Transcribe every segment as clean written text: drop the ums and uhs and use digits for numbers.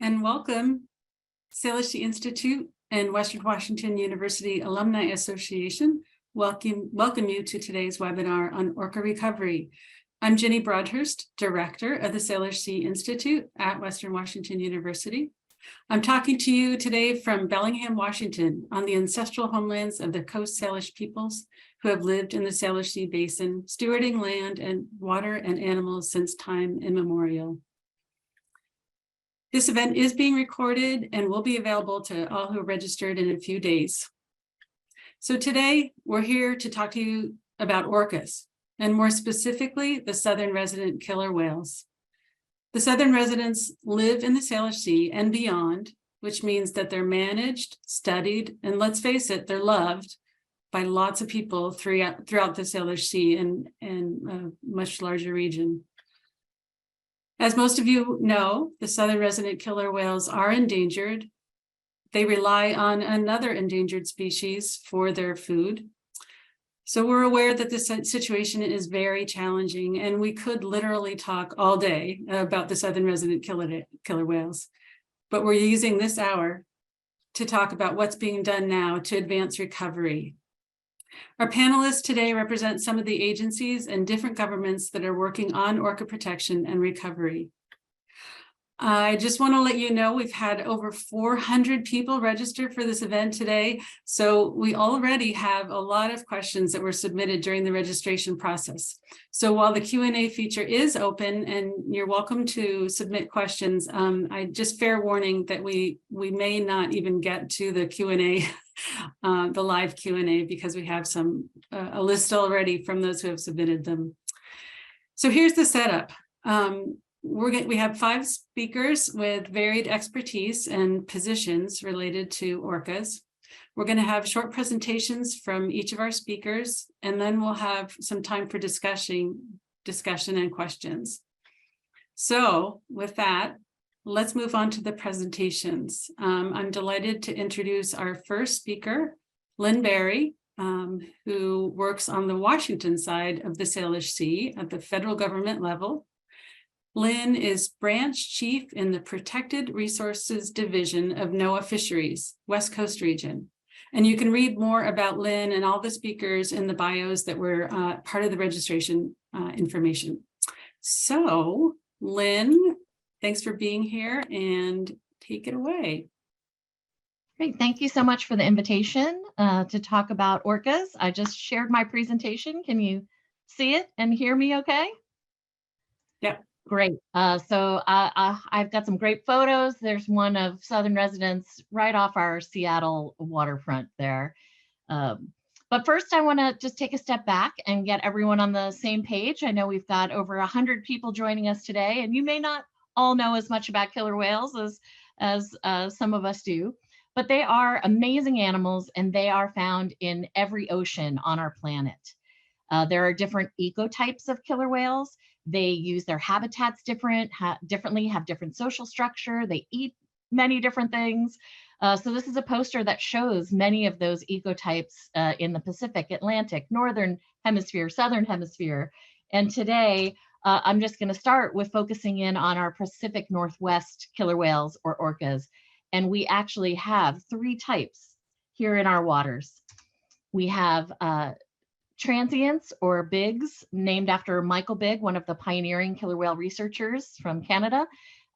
And welcome, Salish Sea Institute and Western Washington University Alumni Association. Welcome you to today's webinar on orca recovery. I'm Ginny Broadhurst, Director of the Salish Sea Institute at Western Washington University. I'm talking to you today from Bellingham, Washington, on the ancestral homelands of the Coast Salish peoples who have lived in the Salish Sea Basin, stewarding land and water and animals since time immemorial. This event is being recorded and will be available to all who registered in a few days. So today we're here to talk to you about orcas, and more specifically, the southern resident killer whales. The southern residents live in the Salish Sea and beyond, which means that they're managed, studied, and let's face it, they're loved by lots of people throughout the Salish Sea and a much larger region. As most of you know, the southern resident killer whales are endangered. They rely on another endangered species for their food. So we're aware that this situation is very challenging, and we could literally talk all day about the southern resident killer whales. But we're using this hour to talk about what's being done now to advance recovery. Our panelists today represent some of the agencies and different governments that are working on orca protection and recovery. I just want to let you know we've had over 400 people register for this event today, so we already have a lot of questions that were submitted during the registration process. So while the Q&A feature is open and you're welcome to submit questions, I just fair warning that we may not even get to the Q&A, the live Q&A, because we have a list already from those who have submitted them. So here's the setup. We have 5 speakers with varied expertise and positions related to orcas. We're going to have short presentations from each of our speakers, and then we'll have some time for discussion and questions. So with that, let's move on to the presentations. I'm delighted to introduce our first speaker, Lynn Berry, who works on the Washington side of the Salish Sea at the federal government level. Lynn is branch chief in the Protected Resources Division of NOAA Fisheries, West Coast region. And you can read more about Lynn and all the speakers in the bios that were part of the registration information. So Lynn, thanks for being here, and take it away. Great, thank you so much for the invitation to talk about orcas. I just shared my presentation. Can you see it and hear me okay? Yep. Great. So I've got some great photos. There's one of southern residents right off our Seattle waterfront there. But first, I want to just take a step back and get everyone on the same page. I know we've got over 100 people joining us today, and you may not all know as much about killer whales as some of us do, but they are amazing animals, and they are found in every ocean on our planet. There are different ecotypes of killer whales. They use their habitats differently, have different social structure. They eat many different things. So this is a poster that shows many of those ecotypes in the Pacific, Atlantic, Northern Hemisphere, Southern Hemisphere. And today, I'm just going to start with focusing in on our Pacific Northwest killer whales, or orcas. And we actually have 3 types here in our waters. We have transients, or bigs, named after Michael Bigg, one of the pioneering killer whale researchers from Canada.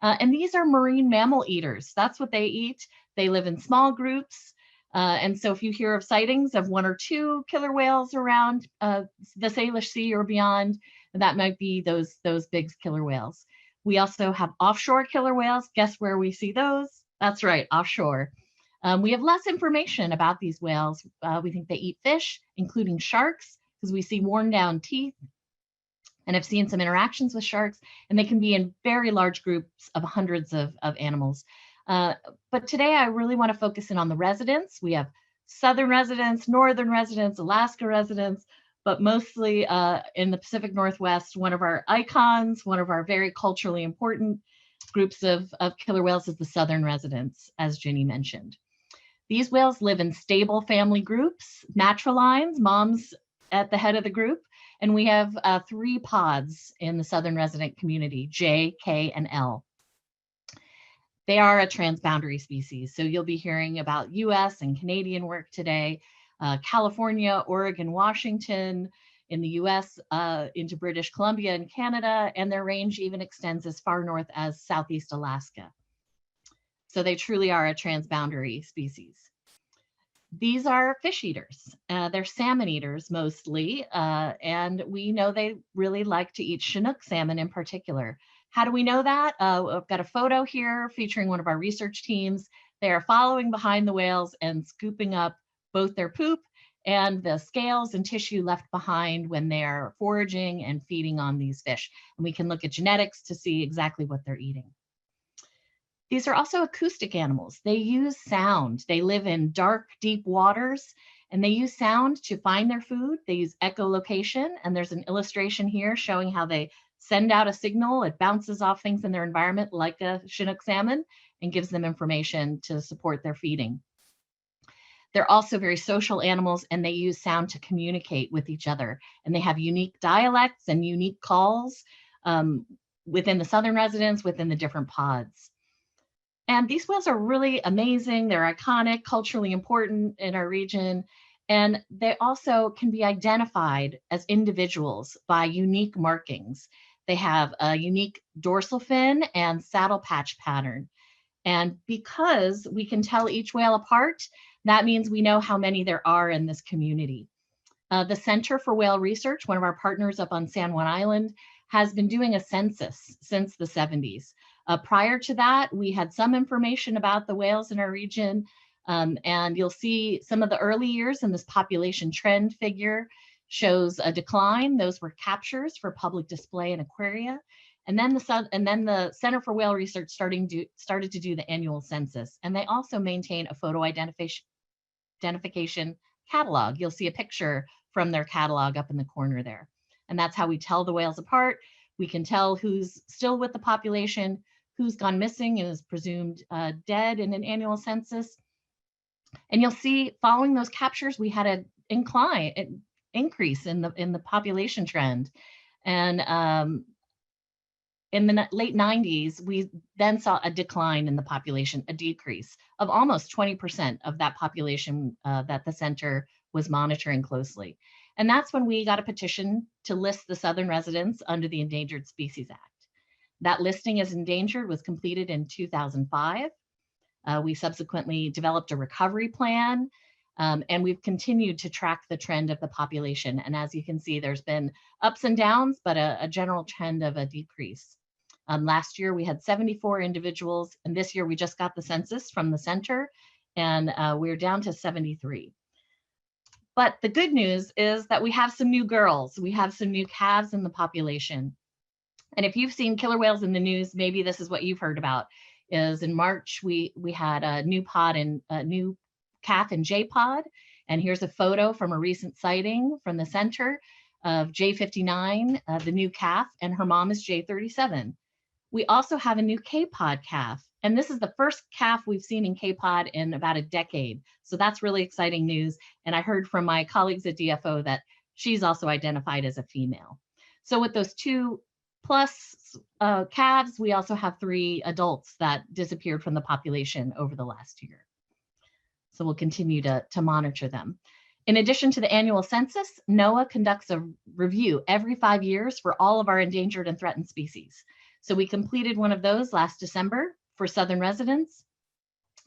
And these are marine mammal eaters. That's what they eat. They live in small groups. And so if you hear of sightings of 1 or 2 killer whales around the Salish Sea or beyond, that might be those Bigg's killer whales. We also have offshore killer whales. Guess where we see those? That's right, offshore. We have less information about these whales. We think they eat fish, including sharks, because we see worn down teeth, and have seen some interactions with sharks, and they can be in very large groups of hundreds of animals. But today I really want to focus in on the residents. We have southern residents, northern residents, Alaska residents, but mostly in the Pacific Northwest, one of our icons, one of our very culturally important groups of killer whales is the southern residents, as Ginny mentioned. These whales live in stable family groups, matrilines, moms at the head of the group, and we have 3 pods in the southern resident community, J, K, and L. They are a transboundary species. So you'll be hearing about US and Canadian work today, California, Oregon, Washington, in the US, into British Columbia and Canada, and their range even extends as far north as Southeast Alaska. So they truly are a transboundary species. These are fish eaters. They're salmon eaters mostly, and we know they really like to eat Chinook salmon in particular. How do we know that? I've got a photo here featuring one of our research teams. They are following behind the whales and scooping up both their poop and the scales and tissue left behind when they are foraging and feeding on these fish. And we can look at genetics to see exactly what they're eating. These are also acoustic animals. They use sound. They live in dark, deep waters, and they use sound to find their food. They use echolocation, and there's an illustration here showing how they send out a signal. It bounces off things in their environment like a Chinook salmon and gives them information to support their feeding. They're also very social animals, and they use sound to communicate with each other. And they have unique dialects and unique calls within the southern residents, within the different pods. And these whales are really amazing. They're iconic, culturally important in our region. And they also can be identified as individuals by unique markings. They have a unique dorsal fin and saddle patch pattern. And because we can tell each whale apart, that means we know how many there are in this community. The Center for Whale Research, one of our partners up on San Juan Island, has been doing a census since the 70s. Prior to that, we had some information about the whales in our region, and you'll see some of the early years in this population trend figure shows a decline. Those were captures for public display in aquaria. And then the Center for Whale Research started to do the annual census, and they also maintain a photo identification catalog. You'll see a picture from their catalog up in the corner there. And that's how we tell the whales apart. We can tell who's still with the population, who's gone missing and is presumed dead in an annual census. And you'll see following those captures, we had an increase in the population trend. And in the late 90s, we then saw a decline in the population, a decrease of almost 20% of that population that the center was monitoring closely. And that's when we got a petition to list the southern residents under the Endangered Species Act. That listing as endangered was completed in 2005. We subsequently developed a recovery plan, and we've continued to track the trend of the population. And as you can see, there's been ups and downs, but a general trend of a decrease. Last year, we had 74 individuals, and this year we just got the census from the center, and we're down to 73. But the good news is that we have some new girls. We have some new calves in the population. And if you've seen killer whales in the news, maybe this is what you've heard about, is in March, we had a new calf in J pod. And here's a photo from a recent sighting from the center of J59, the new calf, and her mom is J37. We also have a new K pod calf. And this is the first calf we've seen in K pod in about a decade. So that's really exciting news. And I heard from my colleagues at DFO that she's also identified as a female. So with those 2+ calves, we also have 3 adults that disappeared from the population over the last year. So we'll continue to monitor them. In addition to the annual census, NOAA conducts a review every 5 years for all of our endangered and threatened species. So we completed one of those last December for southern residents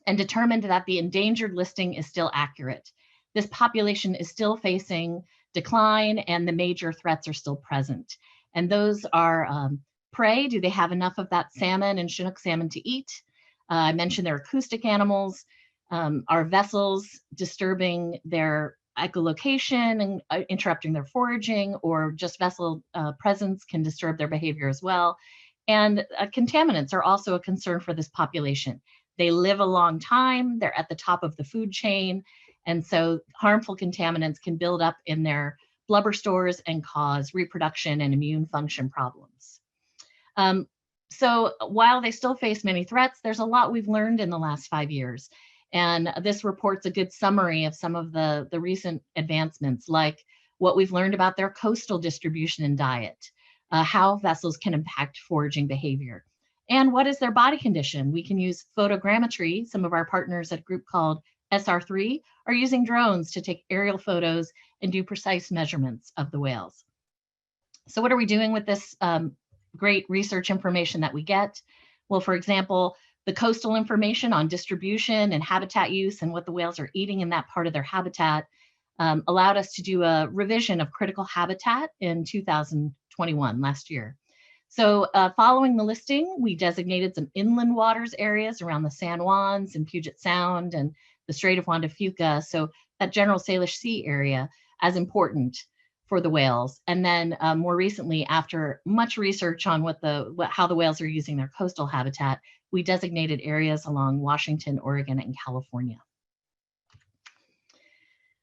and determined that the endangered listing is still accurate. This population is still facing decline and the major threats are still present. And those are prey. Do they have enough of that salmon and Chinook salmon to eat? I mentioned they're acoustic animals. Are vessels disturbing their echolocation and interrupting their foraging, or just vessel presence can disturb their behavior as well. And contaminants are also a concern for this population. They live a long time, they're at the top of the food chain, and so harmful contaminants can build up in their blubber stores and cause reproduction and immune function problems. So while they still face many threats, there's a lot we've learned in the last 5 years. And this report's a good summary of some of the recent advancements, like what we've learned about their coastal distribution and diet, how vessels can impact foraging behavior, And what is their body condition? We can use photogrammetry. Some of our partners at a group called SR3 are using drones to take aerial photos and do precise measurements of the whales. So what are we doing with this great research information that we get? Well, for example, the coastal information on distribution and habitat use and what the whales are eating in that part of their habitat allowed us to do a revision of critical habitat in 2021, last year. So following the listing, we designated some inland waters areas around the San Juans and Puget Sound and the Strait of Juan de Fuca, so that general Salish Sea area, as important for the whales. And then more recently, after much research on how the whales are using their coastal habitat, we designated areas along Washington, Oregon, and California.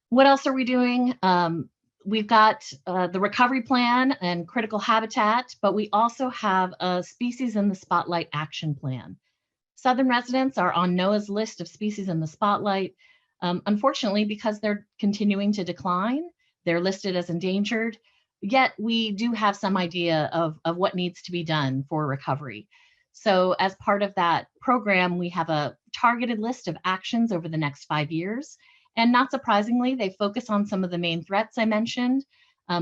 What else are we doing? We've got the recovery plan and critical habitat, but we also have a species in the spotlight action plan. Southern residents are on NOAA's list of species in the spotlight. Unfortunately, because they're continuing to decline, they're listed as endangered, yet we do have some idea of what needs to be done for recovery. So as part of that program, we have a targeted list of actions over the next 5 years. And not surprisingly, they focus on some of the main threats I mentioned,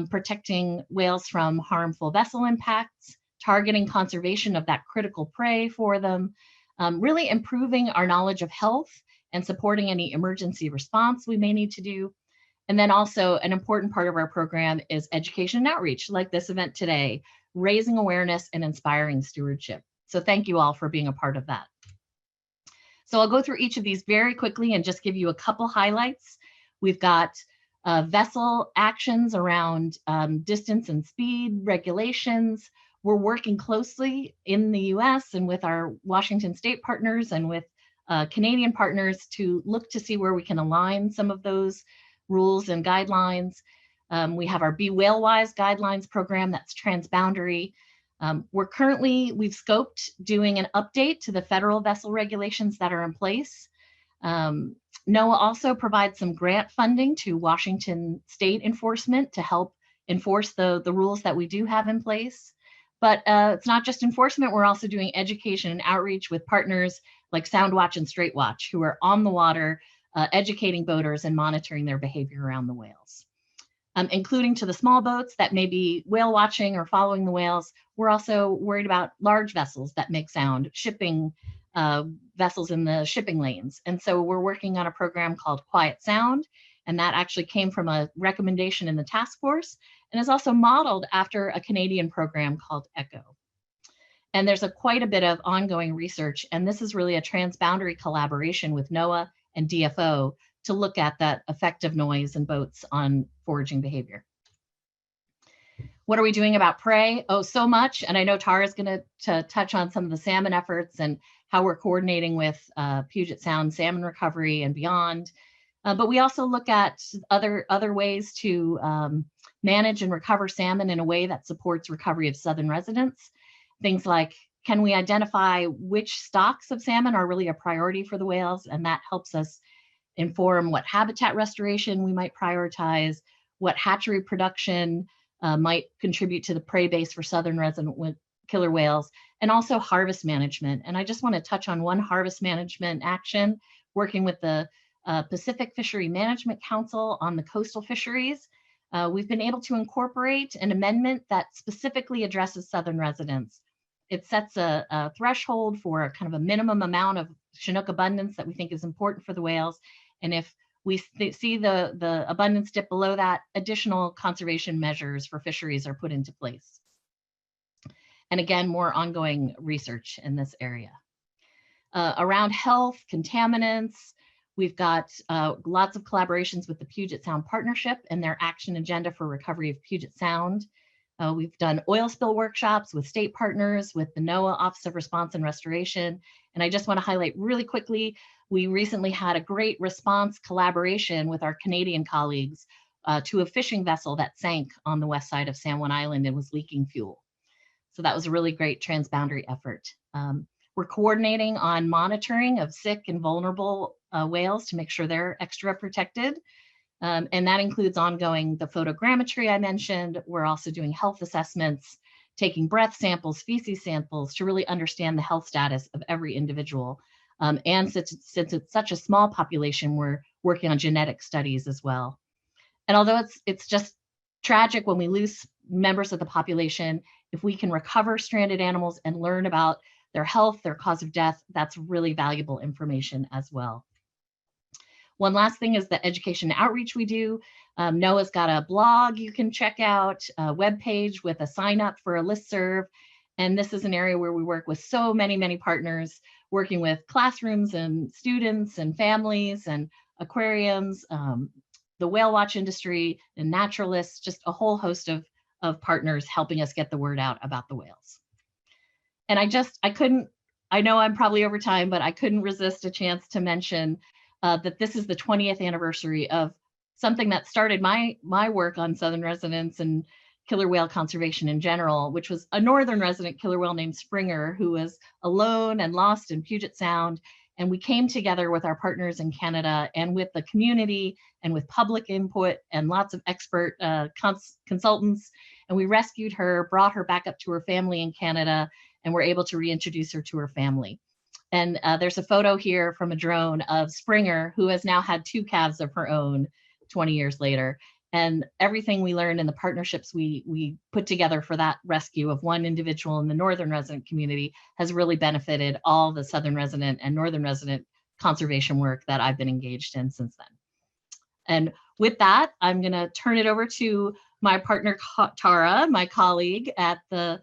protecting whales from harmful vessel impacts, targeting conservation of that critical prey for them, really improving our knowledge of health and supporting any emergency response we may need to do. And then also an important part of our program is education and outreach, like this event today, raising awareness and inspiring stewardship. So thank you all for being a part of that. So I'll go through each of these very quickly and just give you a couple highlights. We've got vessel actions around distance and speed regulations. We're working closely in the US and with our Washington state partners and with Canadian partners to look to see where we can align some of those rules and guidelines. We have our Be Whale Wise guidelines program that's transboundary. We've scoped doing an update to the federal vessel regulations that are in place. NOAA also provides some grant funding to Washington state enforcement to help enforce the rules that we do have in place. But it's not just enforcement, we're also doing education and outreach with partners like Soundwatch and Straightwatch, who are on the water, educating boaters and monitoring their behavior around the whales. Including to the small boats that may be whale watching or following the whales. We're also worried about large vessels that make sound, shipping vessels in the shipping lanes. And so we're working on a program called Quiet Sound, and that actually came from a recommendation in the task force and is also modeled after a Canadian program called ECHO. And there's quite a bit of ongoing research, and this is really a transboundary collaboration with NOAA and DFO to look at that effective noise in boats on foraging behavior. What are we doing about prey? Oh, so much. And I know Tara's going to touch on some of the salmon efforts and how we're coordinating with Puget Sound salmon recovery and beyond. But we also look at other ways to manage and recover salmon in a way that supports recovery of southern residents. Things like, can we identify which stocks of salmon are really a priority for the whales? And that helps us inform what habitat restoration we might prioritize, what hatchery production might contribute to the prey base for southern resident killer whales, and also harvest management. And I just want to touch on one harvest management action, working with the Pacific Fishery Management Council on the coastal fisheries. We've been able to incorporate an amendment that specifically addresses southern residents. It sets a threshold for a kind of a minimum amount of Chinook abundance that we think is important for the whales. And if we see the abundance dip below that, additional conservation measures for fisheries are put into place. And again, more ongoing research in this area. Around health, contaminants, we've got lots of collaborations with the Puget Sound Partnership and their action agenda for recovery of Puget Sound. We've done oil spill workshops with state partners, with the NOAA Office of Response and Restoration. And I just want to highlight really quickly, we recently had a great response collaboration with our Canadian colleagues to a fishing vessel that sank on the west side of San Juan Island and was leaking fuel. So that was a really great transboundary effort. We're coordinating on monitoring of sick and vulnerable whales to make sure they're extra protected. And that includes ongoing the photogrammetry I mentioned. We're also doing health assessments taking breath samples, feces samples to really understand the health status of every individual. And since it's such a small population, we're working on genetic studies as well. And although it's just tragic when we lose members of the population, if we can recover stranded animals and learn about their health, their cause of death, that's really valuable information as well. One last thing is the education outreach we do. NOAA's got a blog you can check out, a webpage with a sign up for a listserv. And this is an area where we work with so many partners, working with classrooms and students and families and aquariums, the whale watch industry and naturalists, just a whole host of partners helping us get the word out about the whales. And I know I'm probably over time, but I couldn't resist a chance to mention that this is the 20th anniversary of something that started my work on southern residents and killer whale conservation in general, which was a northern resident killer whale named Springer, who was alone and lost in Puget Sound. And we came together with our partners in Canada and with the community and with public input and lots of expert consultants. And we rescued her, brought her back up to her family in Canada, and were able to reintroduce her to her family. And there's a photo here from a drone of Springer, who has now had 2 calves of her own 20 years later. And everything we learned in the partnerships we put together for that rescue of one individual in the northern resident community has really benefited all the southern resident and northern resident conservation work that I've been engaged in since then. And with that, I'm going to turn it over to my partner, Tara, my colleague at the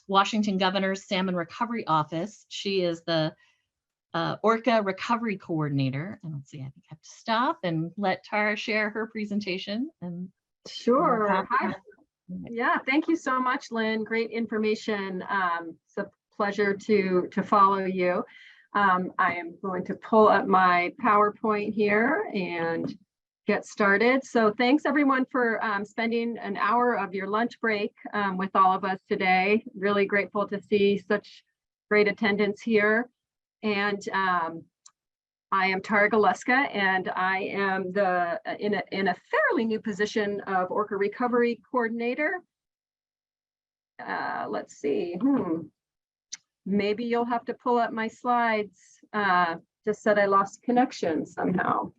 Washington Governor's Salmon Recovery Office. She is the Orca Recovery Coordinator. And let's see, I think I have to stop and let Tara share her presentation. And sure. Hi. Yeah, thank you so much, Lynn. Great information. It's a pleasure to follow you. I am going to pull up my PowerPoint here and get started. So thanks everyone for spending an hour of your lunch break with all of us today. Really grateful to see such great attendance here. And I am Tara Galeska, and I am in a fairly new position of Orca Recovery Coordinator. Let's see. Maybe you'll have to pull up my slides. Just said I lost connection somehow.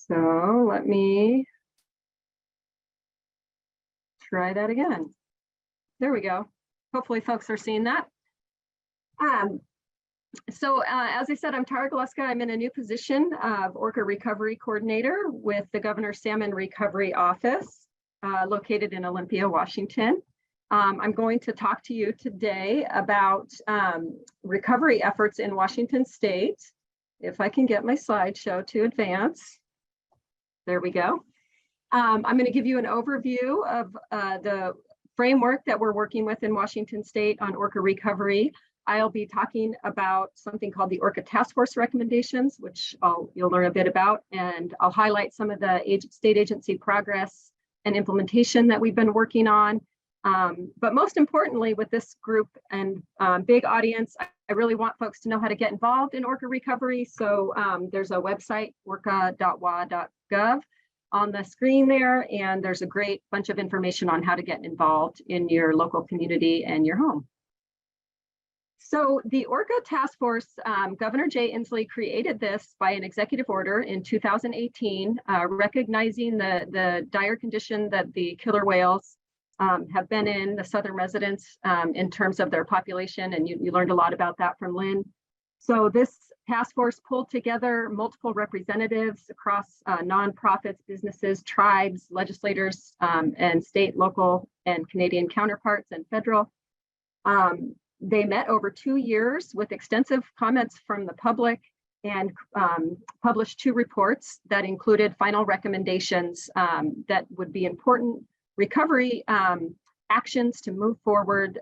So let me try that again. There we go. Hopefully folks are seeing that. So as I said, I'm Tara Galeska. I'm in a new position of Orca Recovery Coordinator with the Governor's Salmon Recovery Office located in Olympia, Washington. I'm going to talk to you today about recovery efforts in Washington State. If I can get my slideshow to advance. There we go. I'm going to give you an overview of the framework that we're working with in Washington State on Orca recovery. I'll be talking about something called the Orca Task Force recommendations, which you'll learn a bit about, and I'll highlight some of the state agency progress and implementation that we've been working on. But most importantly, with this group and big audience, I really want folks to know how to get involved in Orca recovery. So there's a website, orca.wa.gov, on the screen there, and there's a great bunch of information on how to get involved in your local community and your home. So the Orca Task Force, Governor Jay Inslee created this by an executive order in 2018, recognizing the dire condition that the killer whales have been in, the southern residents, in terms of their population, and you learned a lot about that from Lynn. So this task force pulled together multiple representatives across nonprofits, businesses, tribes, legislators, and state, local, and Canadian counterparts and federal. They met over 2 years with extensive comments from the public and published 2 reports that included final recommendations that would be important recovery actions to move forward,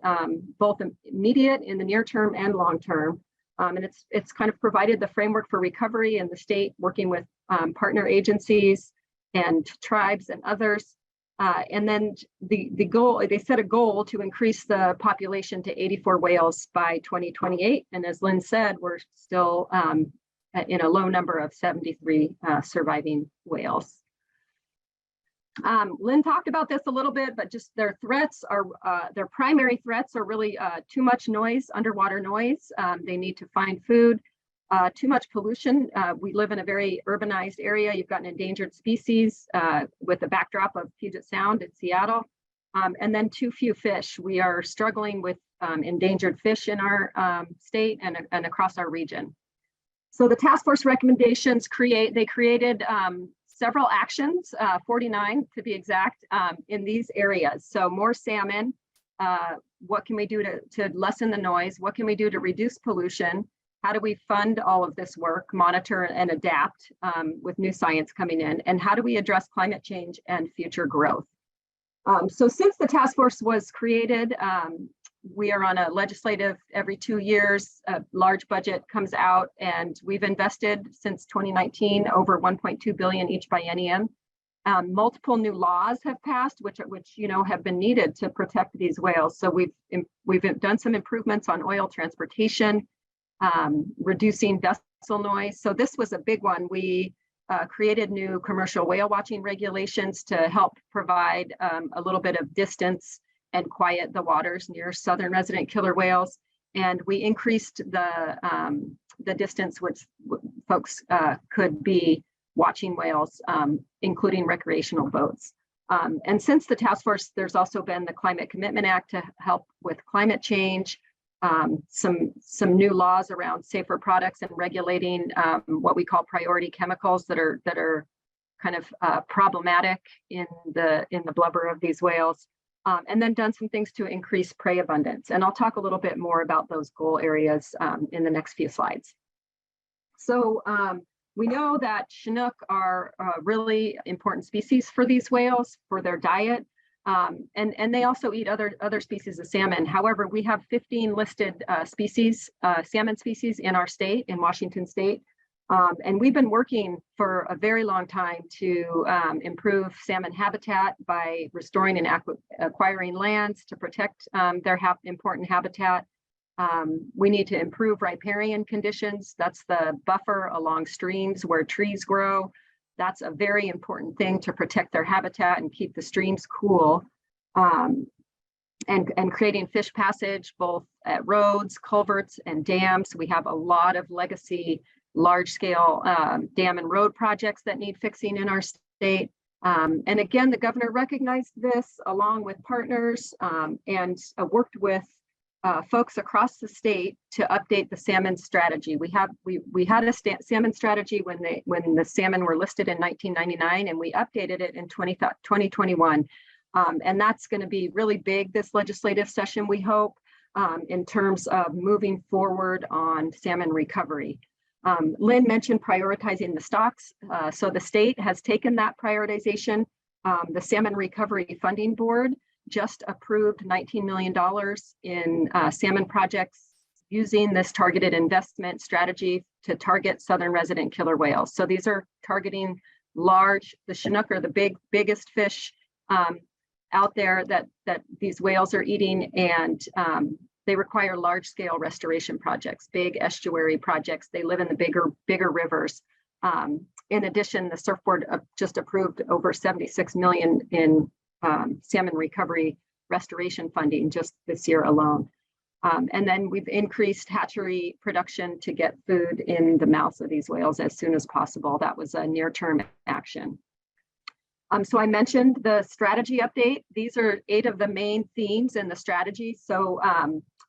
both immediate in the near term and long term. And it's kind of provided the framework for recovery in the state, working with partner agencies and tribes and others. And then the goal, they set a goal to increase the population to 84 whales by 2028. And as Lynn said, we're still in a low number of 73 surviving whales. Lynn talked about this a little bit, but just their threats are, their primary threats are really too much noise, underwater noise. They need to find food, too much pollution. We live in a very urbanized area. You've got an endangered species with the backdrop of Puget Sound in Seattle, and then too few fish. We are struggling with endangered fish in our state and across our region. So the task force recommendations created several actions, 49 to be exact, in these areas. So more salmon, what can we do to lessen the noise? What can we do to reduce pollution? How do we fund all of this work, monitor and adapt with new science coming in? And how do we address climate change and future growth? So since the task force was created, we are on a legislative every 2 years, a large budget comes out, and we've invested since 2019 over 1.2 billion each biennium. Multiple new laws have passed, which have been needed to protect these whales. So we've done some improvements on oil transportation, reducing vessel noise. So this was a big one. We created new commercial whale watching regulations to help provide a little bit of distance and quiet the waters near southern resident killer whales. And we increased the distance which folks could be watching whales, including recreational boats. And since the task force, there's also been the Climate Commitment Act to help with climate change, some new laws around safer products and regulating what we call priority chemicals that are kind of problematic in the blubber of these whales. And then done some things to increase prey abundance. And I'll talk a little bit more about those goal areas in the next few slides. So we know that Chinook are a really important species for these whales, for their diet. And they also eat other species of salmon. However, we have 15 listed species, salmon species in our state, in Washington state. And we've been working for a very long time to improve salmon habitat by restoring and acquiring lands to protect their important habitat. We need to improve riparian conditions. That's the buffer along streams where trees grow. That's a very important thing to protect their habitat and keep the streams cool. And creating fish passage, both at roads, culverts, and dams. We have a lot of legacy large-scale dam and road projects that need fixing in our state. And again, the governor recognized this along with partners and worked with folks across the state to update the salmon strategy. We had a salmon strategy when the salmon were listed in 1999, and we updated it in 2021. And that's going to be really big this legislative session, we hope, in terms of moving forward on salmon recovery. Lynn mentioned prioritizing the stocks. So the state has taken that prioritization. The Salmon Recovery Funding Board just approved $19 million in salmon projects using this targeted investment strategy to target southern resident killer whales. So these are targeting large, the Chinook are the biggest fish out there that these whales are eating, and they require large-scale restoration projects, big estuary projects. They live in the bigger rivers. In addition, the Surf Board just approved over $76 million in salmon recovery restoration funding just this year alone. And then we've increased hatchery production to get food in the mouths of these whales as soon as possible. That was a near-term action. So I mentioned the strategy update. These are 8 of the main themes in the strategy. So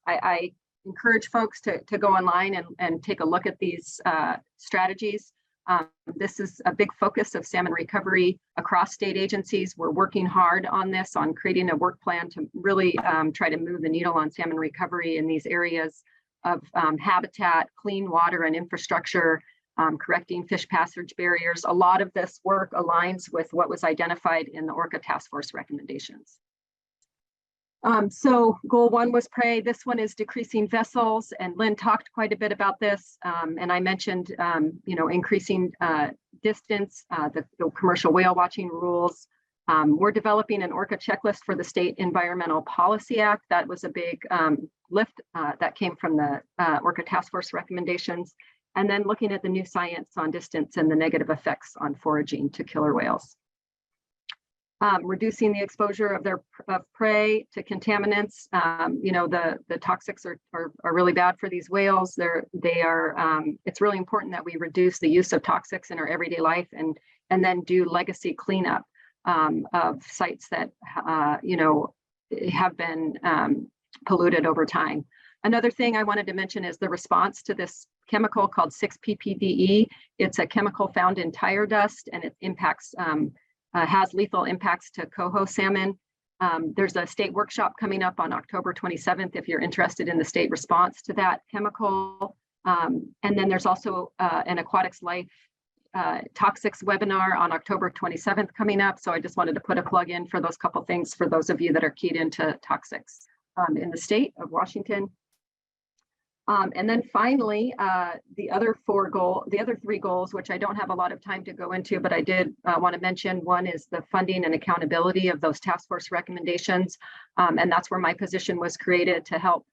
I encourage folks to go online and take a look at these strategies. This is a big focus of salmon recovery across state agencies. We're working hard on this, on creating a work plan to really try to move the needle on salmon recovery in these areas of habitat, clean water and infrastructure, correcting fish passage barriers. A lot of this work aligns with what was identified in the Orca Task Force recommendations. So goal 1 was prey. This one is decreasing vessels, and Lynn talked quite a bit about this. And I mentioned, increasing distance, the commercial whale watching rules. We're developing an Orca checklist for the State Environmental Policy Act. That was a big lift that came from the Orca Task Force recommendations. and then looking at the new science on distance and the negative effects on foraging to killer whales. Reducing the exposure of their prey to contaminants. The toxics are really bad for these whales. It's really important that we reduce the use of toxics in our everyday life and then do legacy cleanup of sites that have been polluted over time. Another thing I wanted to mention is the response to this chemical called 6-PPDE. It's a chemical found in tire dust, and it has lethal impacts to coho salmon. There's a state workshop coming up on October 27th if you're interested in the state response to that chemical. And then there's also an aquatics life toxics webinar on October 27th coming up. So I just wanted to put a plug in for those couple things for those of you that are keyed into toxics in the state of Washington. And then finally, the other three goals, which I don't have a lot of time to go into, but I did want to mention. One is the funding and accountability of those task force recommendations. And that's where my position was created, to help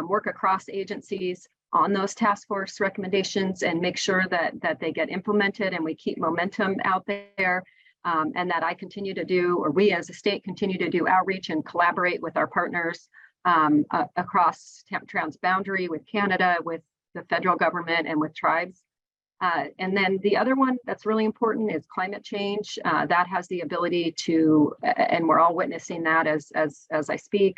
work across agencies on those task force recommendations and make sure that they get implemented and we keep momentum out there. And that I continue to do, or we as a state continue to do outreach and collaborate with our partners across transboundary with Canada, with the federal government, and with tribes. And then the other one that's really important is climate change. That has the ability to, and we're all witnessing that as I speak,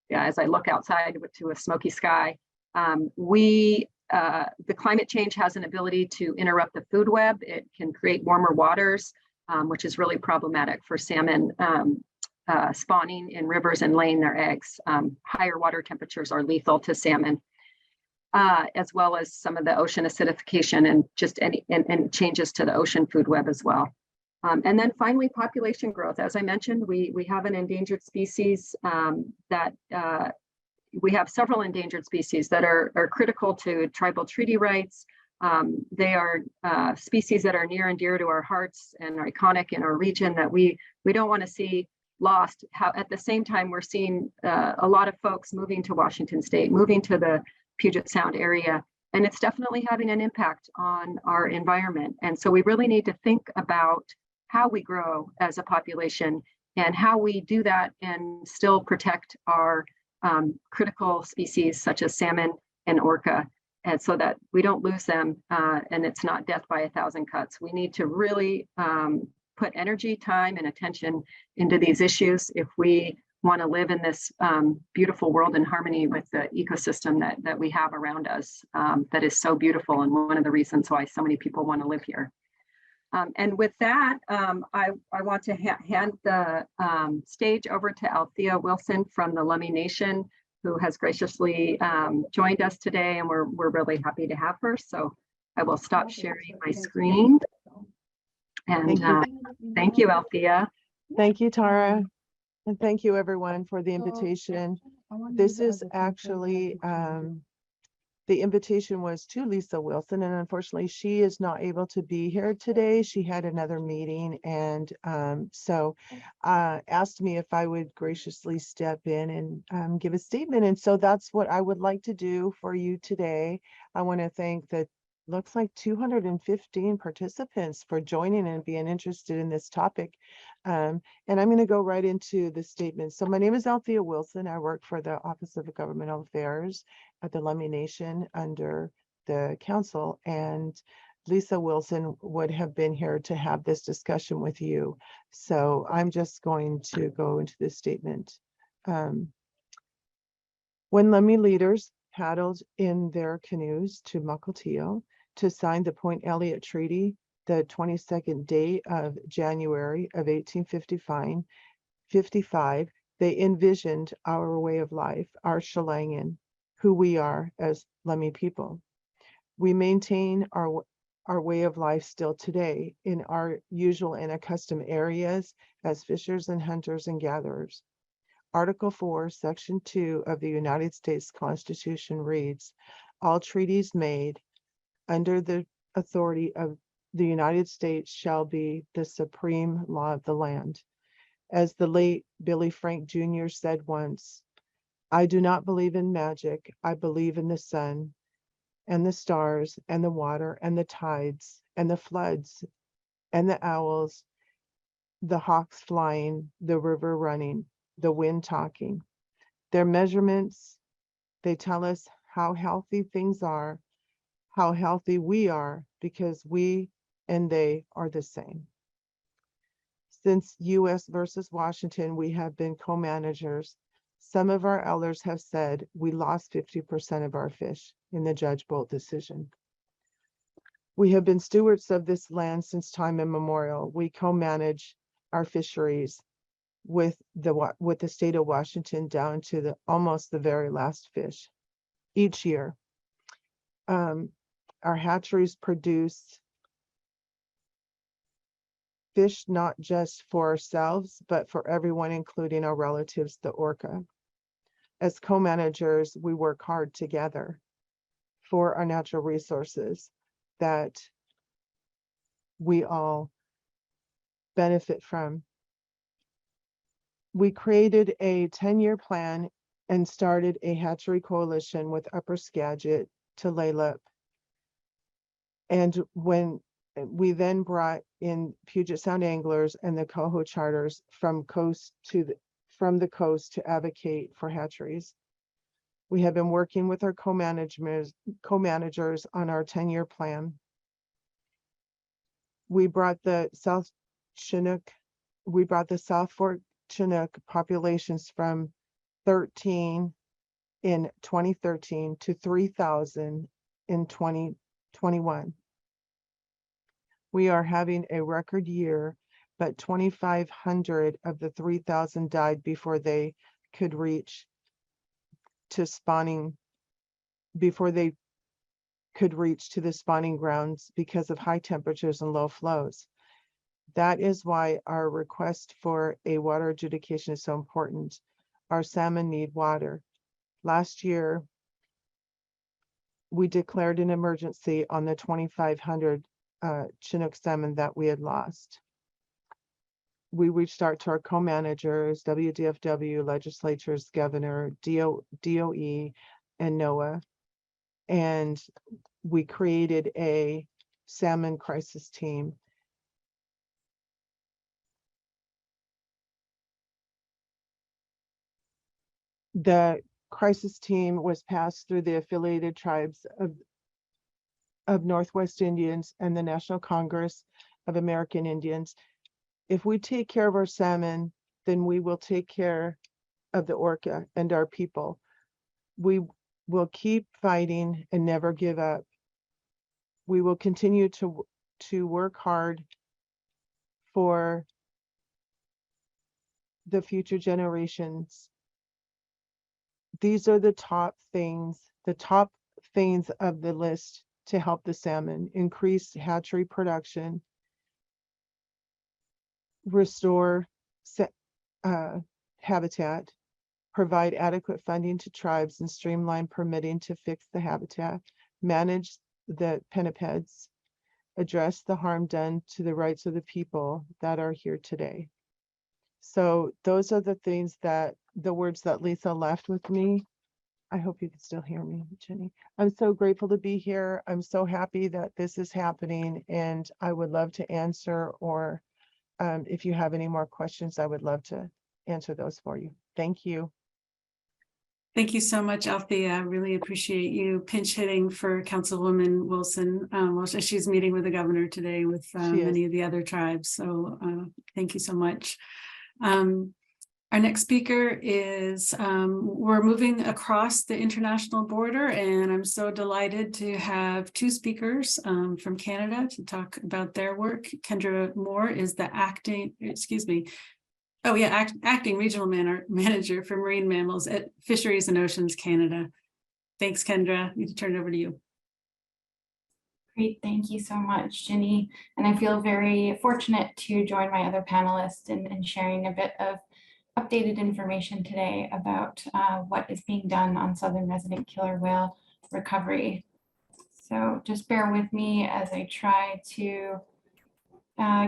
as I look outside to a smoky sky. The climate change has an ability to interrupt the food web. It can create warmer waters, which is really problematic for salmon spawning in rivers and laying their eggs. Higher water temperatures are lethal to salmon, as well as some of the ocean acidification and just any changes to the ocean food web as well. And then finally, population growth. As I mentioned, we have an endangered species we have several endangered species that are critical to tribal treaty rights. They are species that are near and dear to our hearts and are iconic in our region that we don't want to see lost. At the same time, we're seeing a lot of folks moving to Washington State, moving to the Puget Sound area, and it's definitely having an impact on our environment. And so we really need to think about how we grow as a population and how we do that and still protect our critical species such as salmon and orca, and so that we don't lose them and it's not death by 1,000 cuts. We need to really put energy, time, and attention into these issues if we want to live in this beautiful world in harmony with the ecosystem that we have around us, that is so beautiful, and one of the reasons why so many people want to live here. And with that, I want to hand the stage over to Althea Wilson from the Lummi Nation, who has graciously joined us today, and we're really happy to have her. So I will stop sharing my screen. And thank you, Althea. Thank you, Tara. And thank you, everyone, for the invitation. This is actually, the invitation was to Lisa Wilson, and unfortunately, she is not able to be here today. She had another meeting, and so asked me if I would graciously step in and give a statement. And so that's what I would like to do for you today. I want to thank the looks like 215 participants for joining and being interested in this topic. And I'm going to go right into the statement. So my name is Althea Wilson. I work for the Office of Governmental Affairs at the Lummi Nation under the council. And Lisa Wilson would have been here to have this discussion with you. So I'm just going to go into this statement. When Lummi leaders paddled in their canoes to Mukilteo to sign the Point Elliott Treaty, the 22nd day of January of 1855, they envisioned our way of life, our Chelangan, who we are as Lummi people. We maintain our way of life still today in our usual and accustomed areas as fishers and hunters and gatherers. Article 4, Section 2 of the United States Constitution reads, all treaties made under the authority of the United States shall be the supreme law of the land. As the late Billy Frank Jr. said once, I do not believe in magic, I believe in the sun. and the stars and the water and the tides and the floods and the owls, the hawks flying, the river running, the wind talking. Their measurements, they tell us how healthy things are, how healthy we are, because we and they are the same. Since US versus Washington, we have been co-managers. Some of our elders have said we lost 50% of our fish in the Judge Bolt decision. We have been stewards of this land since time immemorial. We co-manage our fisheries with the state of Washington down to almost the very last fish each year. Our hatcheries produce fish not just for ourselves, but for everyone, including our relatives, the orca. As co-managers, we work hard together for our natural resources that we all benefit from. We created a 10-year plan and started a hatchery coalition with Upper Skagit to Laylup. And when we then brought in Puget Sound anglers and the coho charters from the coast to advocate for hatcheries. We have been working with our co-managers on our 10-year plan. We brought the South Fork Chinook populations from 13 in 2013 to 3,000 in 2021. We are having a record year, but 2,500 of the 3,000 died before they could reach to spawning, before they could reach to the spawning grounds because of high temperatures and low flows. That is why our request for a water adjudication is so important. Our salmon need water. Last year, we declared an emergency on the 2,500 Chinook salmon that we had lost. We reached out to our co-managers, WDFW, legislatures, governor, DOE, and NOAA, and we created a salmon crisis team. The crisis team was passed through the affiliated tribes of Northwest Indians and the National Congress of American Indians. If we take care of our salmon, then we will take care of the orca and our people. We will keep fighting and never give up. We will continue to work hard for the future generations. These are the top things of the list to help the salmon: increase hatchery production, restore habitat, provide adequate funding to tribes and streamline permitting to fix the habitat, manage the pinnipeds, address the harm done to the rights of the people that are here today. So those are the things the words that Lisa left with me. I hope you can still hear me, Jenny. I'm so grateful to be here. I'm so happy that this is happening, and I would love to answer, or if you have any more questions, I would love to answer those for you. Thank you. Thank you so much, Althea. I really appreciate you pinch hitting for Councilwoman Wilson while she's meeting with the governor today with many of the other tribes. So thank you so much. Our next speaker is, we're moving across the international border, and I'm so delighted to have two speakers from Canada to talk about their work. Kendra Moore is the acting regional manager for marine mammals at Fisheries and Oceans Canada. Thanks, Kendra. I need to turn it over to you. Great, thank you so much, Ginny. And I feel very fortunate to join my other panelists in sharing a bit of updated information today about what is being done on southern resident killer whale recovery. So just bear with me as I try to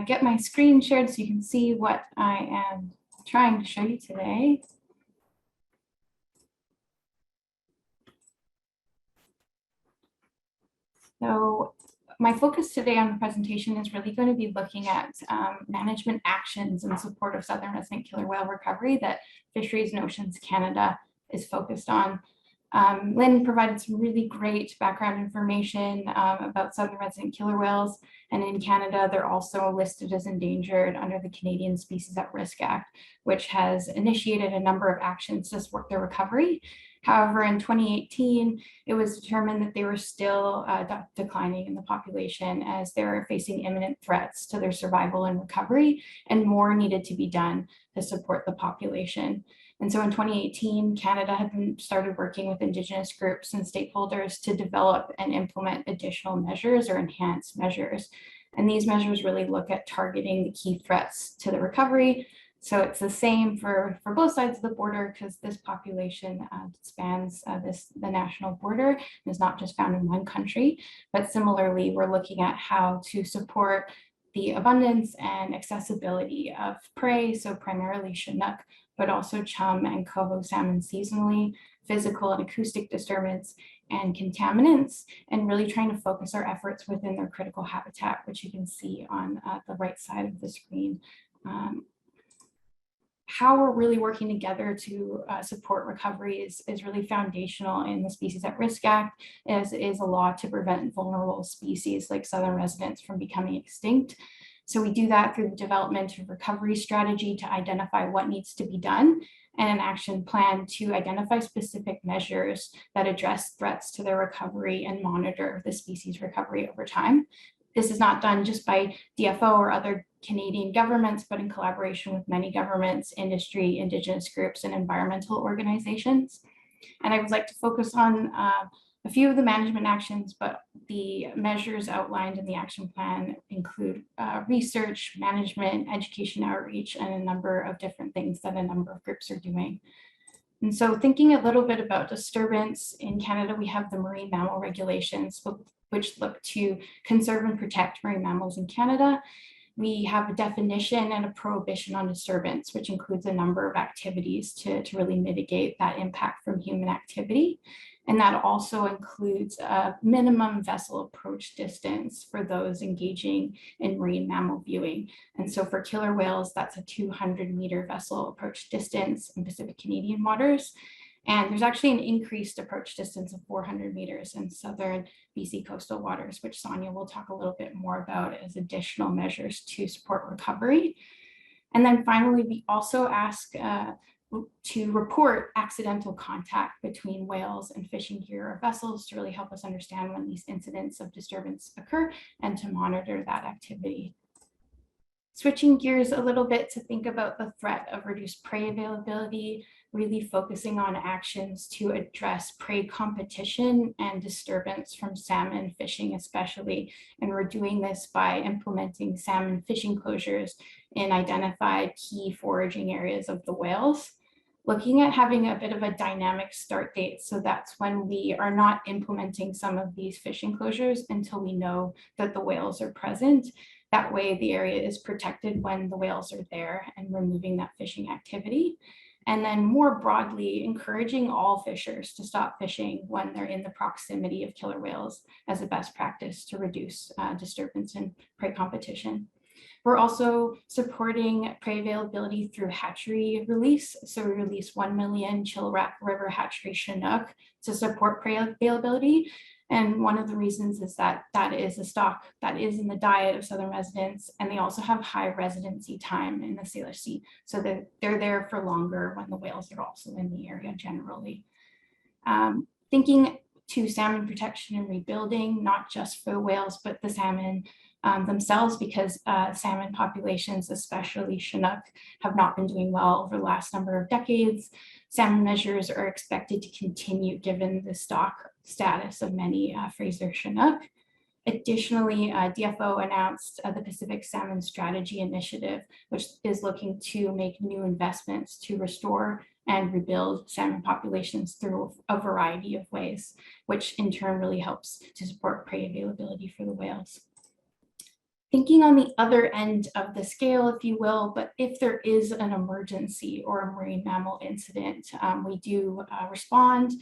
get my screen shared so you can see what I am trying to show you today. So my focus today on the presentation is really going to be looking at management actions in support of southern resident killer whale recovery that Fisheries and Oceans Canada is focused on. Lynn provided some really great background information about southern resident killer whales, and in Canada, they're also listed as endangered under the Canadian Species at Risk Act, which has initiated a number of actions to support their recovery. However, in 2018, it was determined that they were still declining in the population as they're facing imminent threats to their survival and recovery, and more needed to be done to support the population. And so in 2018, Canada had started working with Indigenous groups and stakeholders to develop and implement additional measures or enhanced measures. And these measures really look at targeting the key threats to the recovery. So it's the same for both sides of the border, because this population spans the national border and is not just found in one country. But similarly, we're looking at how to support the abundance and accessibility of prey, so primarily Chinook, but also chum and coho salmon seasonally, physical and acoustic disturbance, and contaminants, and really trying to focus our efforts within their critical habitat, which you can see on the right side of the screen. How we're really working together to support recovery is really foundational in the Species at Risk Act, as is a law to prevent vulnerable species like southern residents from becoming extinct. So we do that through the development of recovery strategy to identify what needs to be done, and an action plan to identify specific measures that address threats to their recovery and monitor the species recovery over time. This is not done just by DFO or other Canadian governments, but in collaboration with many governments, industry, Indigenous groups, and environmental organizations. And I would like to focus on a few of the management actions, but the measures outlined in the action plan include research, management, education outreach, and a number of different things that a number of groups are doing. And so thinking a little bit about disturbance, in Canada, we have the marine mammal regulations, which look to conserve and protect marine mammals in Canada. We have a definition and a prohibition on disturbance, which includes a number of activities to really mitigate that impact from human activity. And that also includes a minimum vessel approach distance for those engaging in marine mammal viewing. And so for killer whales, that's a 200-meter vessel approach distance in Pacific Canadian waters. And there's actually an increased approach distance of 400 meters in southern BC coastal waters, which Sonia will talk a little bit more about as additional measures to support recovery. And then finally, we also ask to report accidental contact between whales and fishing gear or vessels to really help us understand when these incidents of disturbance occur and to monitor that activity. Switching gears a little bit to think about the threat of reduced prey availability, really focusing on actions to address prey competition and disturbance from salmon fishing especially. And we're doing this by implementing salmon fishing closures in identified key foraging areas of the whales. Looking at having a bit of a dynamic start date. So that's when we are not implementing some of these fishing closures until we know that the whales are present. That way the area is protected when the whales are there and removing that fishing activity. And then more broadly, encouraging all fishers to stop fishing when they're in the proximity of killer whales as a best practice to reduce disturbance and prey competition. We're also supporting prey availability through hatchery release. So we release 1 million Chilliwack River hatchery Chinook to support prey availability. And one of the reasons is that that is a stock that is in the diet of southern residents, and they also have high residency time in the Salish Sea. So they're there for longer when the whales are also in the area generally. Thinking to salmon protection and rebuilding, not just for the whales, but the salmon themselves, because salmon populations, especially Chinook, have not been doing well over the last number of decades. Salmon measures are expected to continue given the stock status of many Fraser Chinook. Additionally, DFO announced the Pacific Salmon Strategy Initiative, which is looking to make new investments to restore and rebuild salmon populations through a variety of ways, which in turn really helps to support prey availability for the whales. Thinking on the other end of the scale, if you will, but if there is an emergency or a marine mammal incident, we do respond.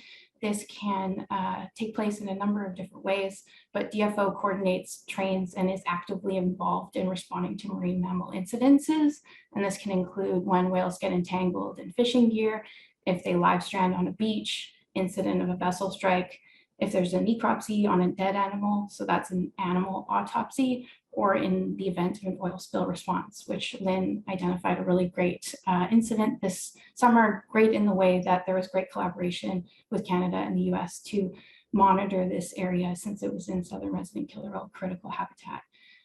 This can take place in a number of different ways, but DFO coordinates, trains, and is actively involved in responding to marine mammal incidences. And this can include when whales get entangled in fishing gear, if they live strand on a beach, incident of a vessel strike, if there's a necropsy on a dead animal, so that's an animal autopsy, or in the event of an oil spill response, which Lynn identified a really great incident this summer, great in the way that there was great collaboration with Canada and the US to monitor this area since it was in southern resident killer whale critical habitat.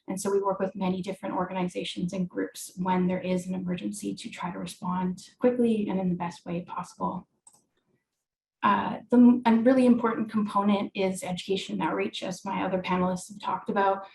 And so we work with many different organizations and groups when there is an emergency to try to respond quickly and in the best way possible. A really important component is education and outreach, as my other panelists have talked about.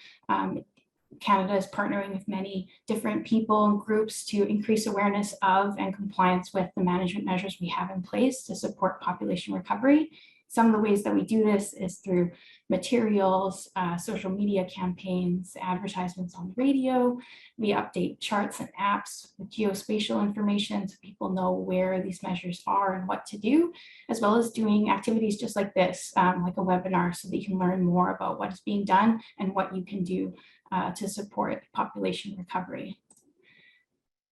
Canada is partnering with many different people and groups to increase awareness of and compliance with the management measures we have in place to support population recovery. Some of the ways that we do this is through materials, social media campaigns, advertisements on the radio. We update charts and apps with geospatial information so people know where these measures are and what to do, as well as doing activities just like this, like a webinar, so that you can learn more about what is being done and what you can do to support population recovery.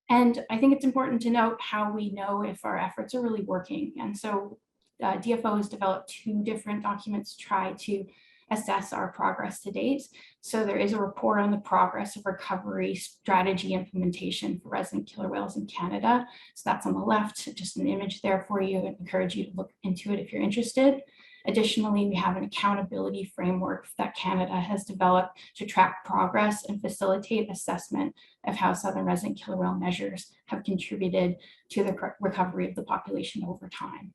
And I think it's important to note how we know if our efforts are really working. And so DFO has developed 2 different documents to try to assess our progress to date. So there is a report on the progress of recovery strategy implementation for resident killer whales in Canada. So that's on the left, just an image there for you. I encourage you to look into it if you're interested. Additionally, we have an accountability framework that Canada has developed to track progress and facilitate assessment of how southern resident killer whale measures have contributed to the recovery of the population over time.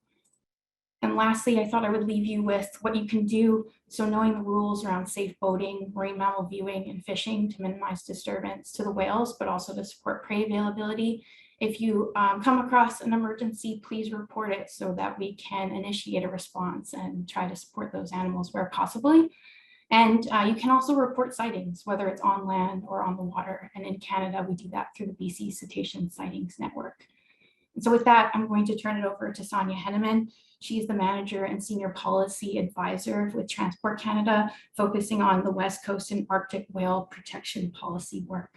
And lastly, I thought I would leave you with what you can do. So knowing the rules around safe boating, marine mammal viewing, and fishing to minimize disturbance to the whales, but also to support prey availability. If you come across an emergency, please report it so that we can initiate a response and try to support those animals where possible. And you can also report sightings, whether it's on land or on the water. And in Canada, we do that through the BC Cetacean Sightings Network. And so with that, I'm going to turn it over to Sonia Henneman. She's the manager and senior policy advisor with Transport Canada, focusing on the West Coast and Arctic whale protection policy work.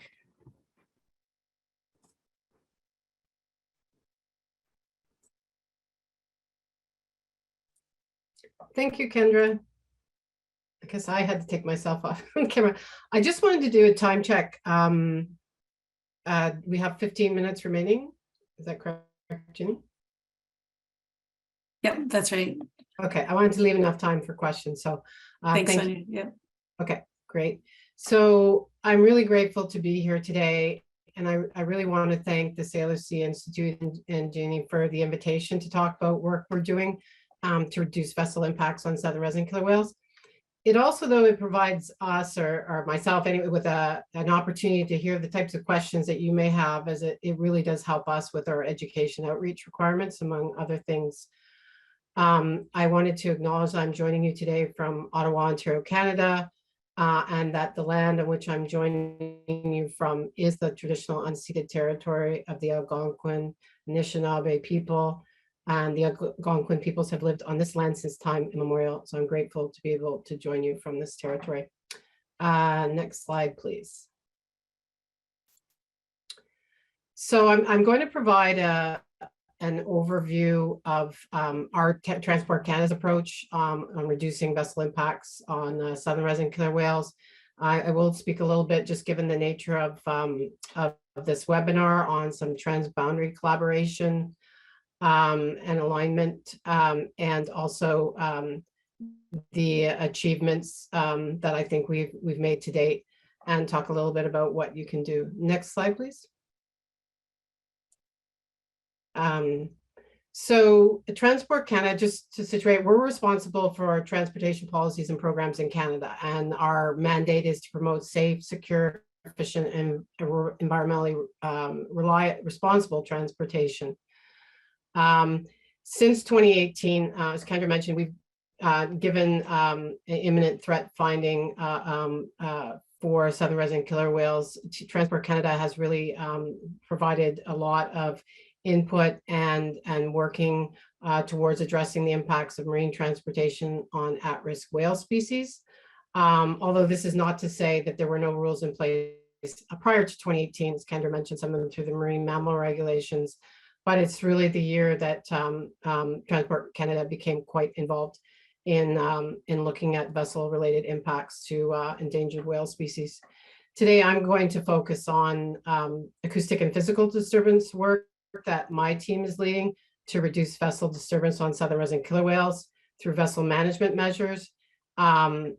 Thank you, Kendra. I guess I had to take myself off camera. I just wanted to do a time check. We have 15 minutes remaining. Is that correct, Ginny? Yep, that's right. Okay, I wanted to leave enough time for questions. So Thanks, thank Sonia. you. Yep. Okay, great. So I'm really grateful to be here today. And I really want to thank the Salish Sea Institute and Ginny for the invitation to talk about work we're doing to reduce vessel impacts on southern resident killer whales. It also, though, it provides us or myself anyway with an opportunity to hear the types of questions that you may have, as it really does help us with our education outreach requirements, among other things. I wanted to acknowledge I'm joining you today from Ottawa, Ontario, Canada, and that the land on which I'm joining you from is the traditional unceded territory of the Algonquin Anishinaabe people. And the Algonquin peoples have lived on this land since time immemorial. So I'm grateful to be able to join you from this territory. Next slide, please. So I'm going to provide an overview of our Transport Canada's approach on reducing vessel impacts on southern resident killer whales. I will speak a little bit, just given the nature of this webinar, on some transboundary collaboration and alignment, and also the achievements that I think we've made to date, and talk a little bit about what you can do. Next slide, please. So Transport Canada, just to situate, we're responsible for our transportation policies and programs in Canada, and our mandate is to promote safe, secure, efficient, and environmentally responsible transportation. Since 2018, as Kendra mentioned, we've given imminent threat finding for southern resident killer whales. Transport Canada has really provided a lot of input and working towards addressing the impacts of marine transportation on at-risk whale species. Although this is not to say that there were no rules in place prior to 2018, as Kendra mentioned, some of them through the marine mammal regulations, but it's really the year that Transport Canada became quite involved in looking at vessel-related impacts to endangered whale species. Today, I'm going to focus on acoustic and physical disturbance work that my team is leading to reduce vessel disturbance on southern resident killer whales through vessel management measures. Given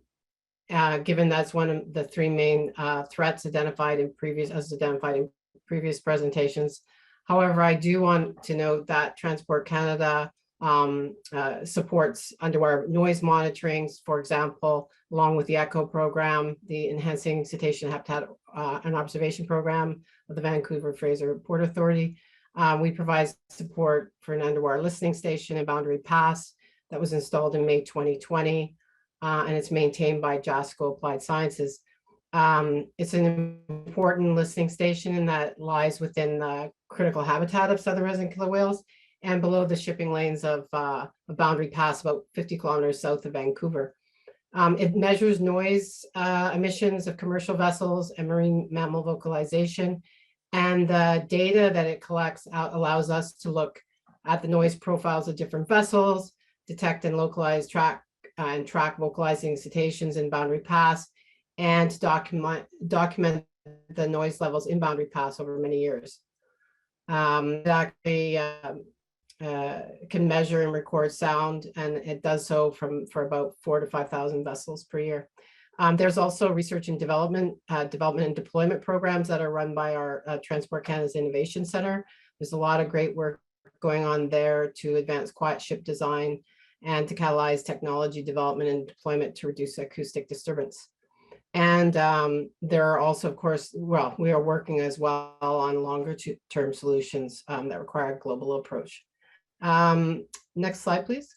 that's one of the three main threats identified in previous presentations. However, I do want to note that Transport Canada supports underwater noise monitoring, for example, along with the ECHO program, the Enhancing Cetacean Habitat and Observation Program of the Vancouver Fraser Port Authority. We provide support for an underwater listening station in Boundary Pass that was installed in May 2020. And it's maintained by JASCO Applied Sciences. It's an important listening station in that lies within the critical habitat of southern resident killer whales and below the shipping lanes of Boundary Pass, about 50 kilometers south of Vancouver. It measures noise emissions of commercial vessels and marine mammal vocalization. And the data that it collects allows us to look at the noise profiles of different vessels, detect and localize track vocalizing cetaceans in Boundary Pass, and document the noise levels in Boundary Pass over many years. It actually can measure and record sound, and it does so for about 4,000 to 5,000 vessels per year. There's also research and development and deployment programs that are run by our Transport Canada's Innovation Center. There's a lot of great work going on there to advance quiet ship design and to catalyze technology development and deployment to reduce acoustic disturbance. And there are also, of course, well, we are working as well on longer term solutions that require a global approach. Next slide, please.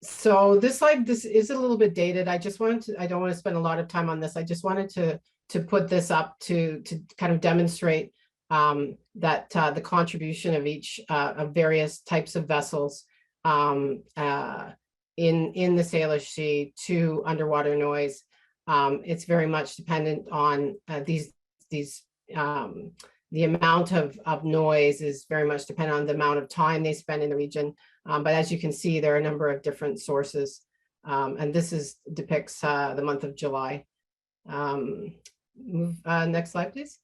So this slide, this is a little bit dated. I just wanted to, I don't want to spend a lot of time on this. I just wanted to put this up to kind of demonstrate that the contribution of each of various types of vessels in the Salish Sea to underwater noise. It's very much dependent on the amount of noise is very much dependent on the amount of time they spend in the region. But as you can see, there are a number of different sources. And this depicts the month of July. Next slide, please.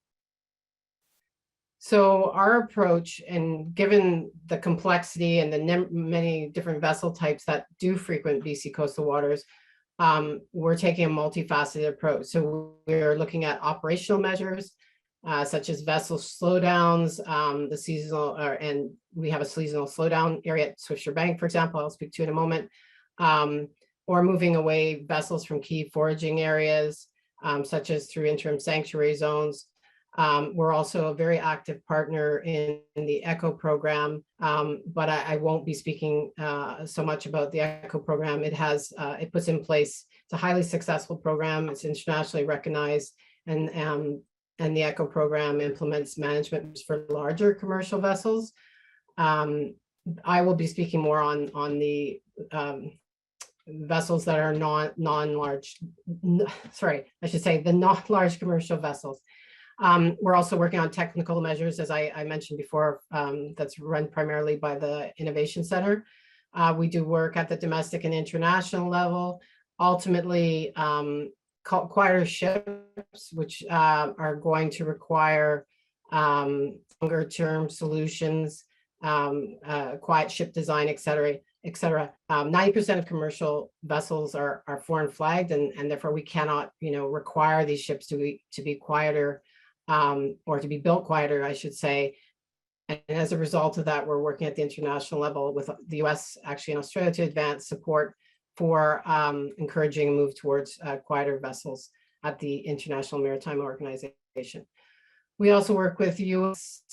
So our approach, and given the complexity and the many different vessel types that do frequent BC coastal waters, we're taking a multifaceted approach. So we're looking at operational measures, such as vessel slowdowns, the seasonal, and we have a seasonal slowdown area at Swiftsure Bank, for example, I'll speak to in a moment, or moving away vessels from key foraging areas, such as through interim sanctuary zones. We're also a very active partner in the ECHO program, but I won't be speaking so much about the ECHO program. It puts in place, it's a highly successful program. It's internationally recognized, and the ECHO program implements management for larger commercial vessels. I will be speaking more on the vessels that are non-large, sorry, I should say the non-large commercial vessels. We're also working on technical measures, as I mentioned before, that's run primarily by the Innovation Center. We do work at the domestic and international level. Ultimately, quieter ships, which are going to require longer term solutions, quiet ship design, et cetera, et cetera. 90% of commercial vessels are foreign flagged, and therefore we cannot, require these ships to be quieter, or to be built quieter, I should say. And as a result of that, we're working at the international level with the US, actually, and Australia to advance support for encouraging a move towards quieter vessels at the International Maritime Organization. We also work with US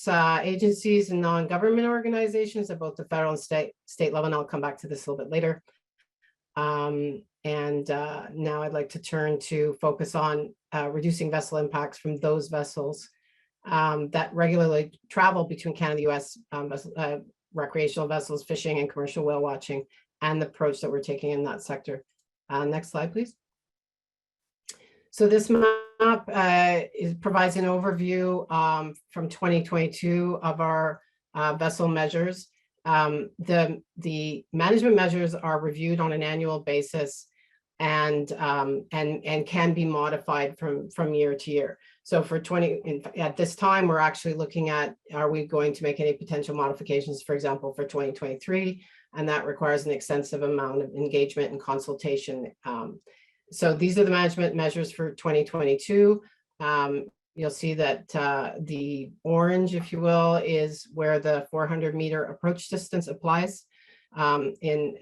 agencies and non-government organizations at both the federal and state level, and I'll come back to this a little bit later. Now I'd like to turn to focus on reducing vessel impacts from those vessels that regularly travel between Canada and the US, recreational vessels, fishing and commercial whale watching, and the approach that we're taking in that sector. Next slide, please. So this map provides an overview from 2022 of our vessel measures. The management measures are reviewed on an annual basis and can be modified from year to year. So for at this time, we're actually looking at, are we going to make any potential modifications, for example, for 2023? And that requires an extensive amount of engagement and consultation. So these are the management measures for 2022. You'll see that the orange, if you will, is where the 400-meter approach distance applies in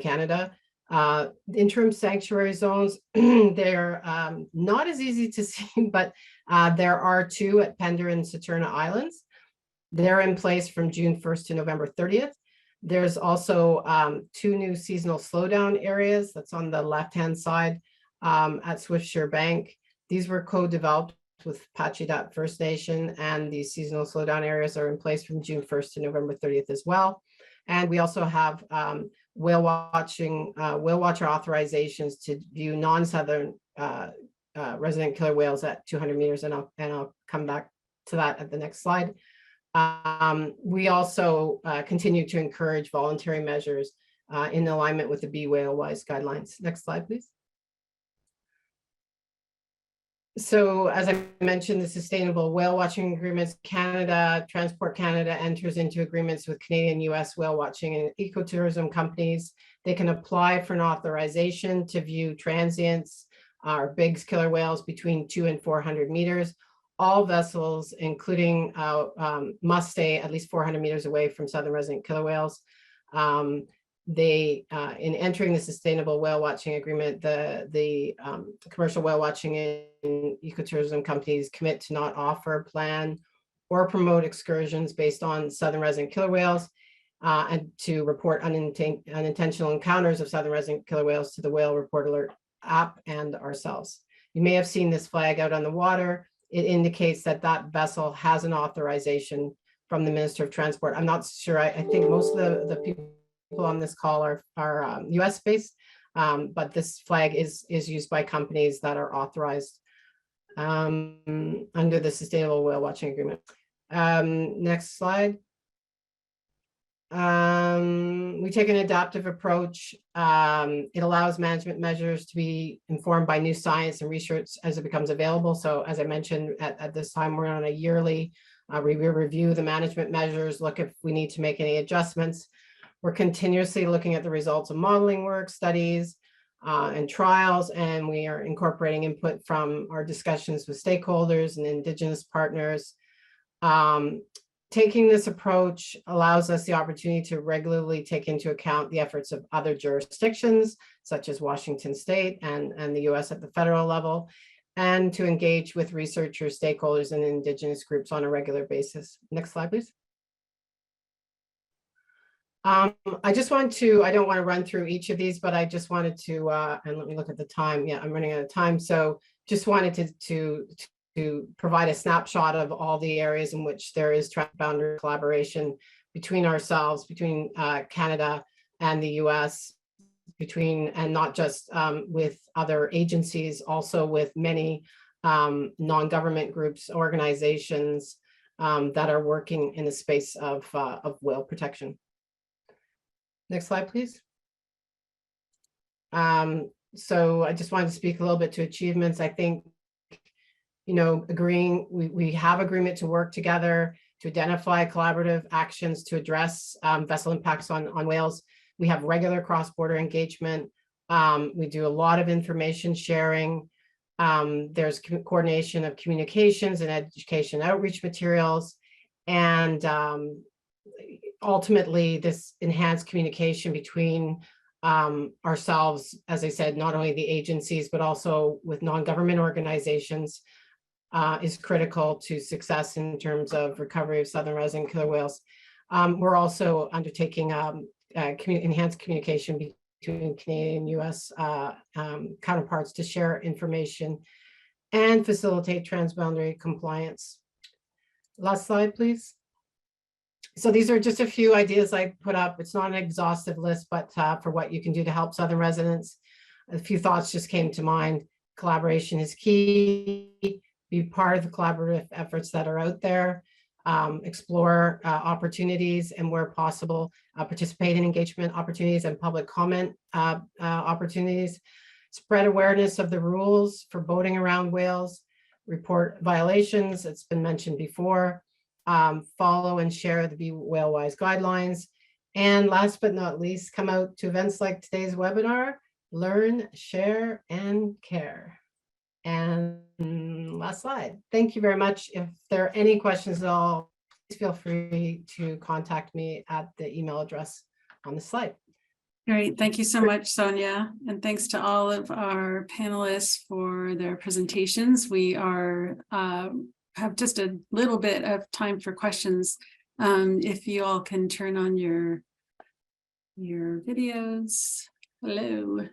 Canada. Interim sanctuary zones, they're not as easy to see, but there are two at Pender and Saturna Islands. They're in place from June 1st to November 30th. There's also two new seasonal slowdown areas that's on the left-hand side at Swiftsure Bank. These were co-developed with Pachidat First Nation, and these seasonal slowdown areas are in place from June 1st to November 30th as well. And we also have whale watcher authorizations to view non-southern resident killer whales at 200 meters, and I'll come back to that at the next slide. We also continue to encourage voluntary measures in alignment with the Be Whale Wise guidelines. Next slide, please. So as I mentioned, the Sustainable Whale Watching Agreements, Transport Canada enters into agreements with Canadian, US whale watching and ecotourism companies. They can apply for an authorization to view transients or big killer whales between 200 and 400 meters. All vessels, including must stay at least 400 meters away from southern resident killer whales. In entering the Sustainable Whale Watching Agreement, the commercial whale watching and ecotourism companies commit to not offer, plan, or promote excursions based on southern resident killer whales, and to report unintentional encounters of southern resident killer whales to the Whale Report Alert app and ourselves. You may have seen this flag out on the water. It indicates that that vessel has an authorization from the Minister of Transport. I'm not sure. I think most of the people on this call are US based, but this flag is used by companies that are authorized under the Sustainable Whale Watching Agreement. Next slide. We take an adaptive approach. It allows management measures to be informed by new science and research as it becomes available. So as I mentioned, at this time, we're on a yearly review the management measures, look if we need to make any adjustments. We're continuously looking at the results of modeling work, studies, and trials, and we are incorporating input from our discussions with stakeholders and Indigenous partners. Taking this approach allows us the opportunity to regularly take into account the efforts of other jurisdictions, such as Washington State and the US at the federal level, and to engage with researchers, stakeholders, and Indigenous groups on a regular basis. Next slide, please. I just want to, I don't want to run through each of these, but I just wanted to, and let me look at the time. Yeah, I'm running out of time. So just wanted to provide a snapshot of all the areas in which there is boundary collaboration between ourselves, between Canada and the US, and not just with other agencies, also with many non-government groups, organizations that are working in the space of whale protection. Next slide, please. So I just wanted to speak a little bit to achievements. I think, you know, we have agreement to work together to identify collaborative actions to address vessel impacts on whales. We have regular cross-border engagement. We do a lot of information sharing. There's coordination of communications and education outreach materials. And ultimately, this enhanced communication between ourselves, as I said, not only the agencies, but also with non-government organizations, is critical to success in terms of recovery of southern resident killer whales. We're also undertaking enhanced communication between Canadian and US counterparts to share information and facilitate transboundary compliance. Last slide, please. So these are just a few ideas I put up. It's not an exhaustive list, but for what you can do to help Southern residents. A few thoughts just came to mind. Collaboration is key. Be part of the collaborative efforts that are out there. Explore opportunities, and where possible, participate in engagement opportunities and public comment opportunities. Spread awareness of the rules for boating around whales. Report violations, it's been mentioned before. Follow and share the Be Whale Wise guidelines. And last but not least, come out to events like today's webinar. Learn, share, and care. And last slide. Thank you very much. If there are any questions at all, please feel free to contact me at the email address on the slide. Great. Thank you so much, Sonia. And thanks to all of our panelists for their presentations. We are have just a little bit of time for questions. If you all can turn on your videos. Hello.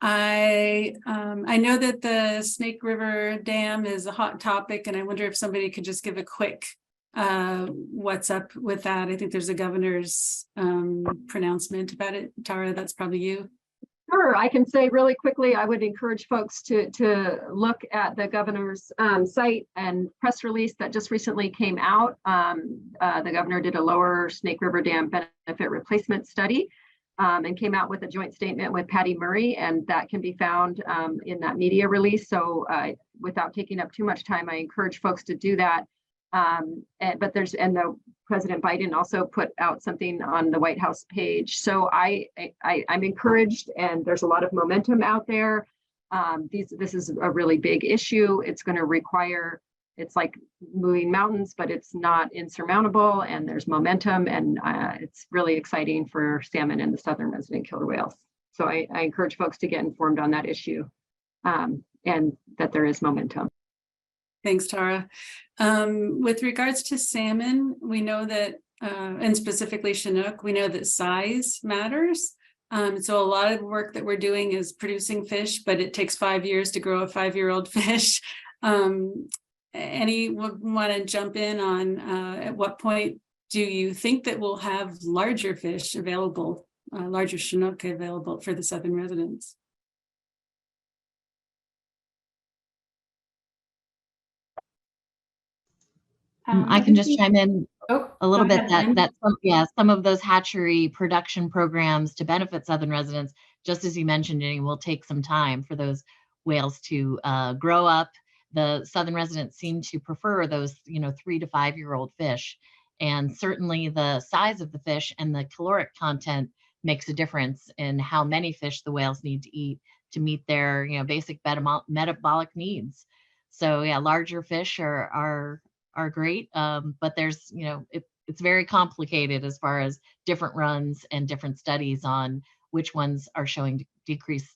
I know that the Snake River Dam is a hot topic, and I wonder if somebody could just give a quick what's up with that. I think there's a governor's pronouncement about it. Tara, that's probably you. Sure, I can say really quickly, I would encourage folks to look at the governor's site and press release that just recently came out. The governor did a Lower Snake River Dam benefit replacement study and came out with a joint statement with Patty Murray, and that can be found in that media release. So without taking up too much time, I encourage folks to do that. But the President Biden also put out something on the White House page. So I'm encouraged, and there's a lot of momentum out there. This is a really big issue. It's going to require, it's like moving mountains, but it's not insurmountable, and there's momentum, and it's really exciting for salmon and the southern resident killer whales. So I encourage folks to get informed on that issue, and that there is momentum. Thanks, Tara. With regards to salmon, we know that, and specifically Chinook, we know that size matters. So a lot of work that we're doing is producing fish, but it takes 5 years to grow a 5-year-old fish. Anyone want to jump in on at what point do you think that we'll have larger fish available, larger Chinook available for the southern residents? I can just chime in a little bit that some of those hatchery production programs to benefit southern residents, just as you mentioned, Ginny, will take some time for those whales to grow up. The southern residents seem to prefer those 3 to 5 year old fish, and certainly the size of the fish and the caloric content makes a difference in how many fish the whales need to eat to meet their basic metabolic needs. So yeah, larger fish are great, but there's it's very complicated as far as different runs and different studies on which ones are showing decreased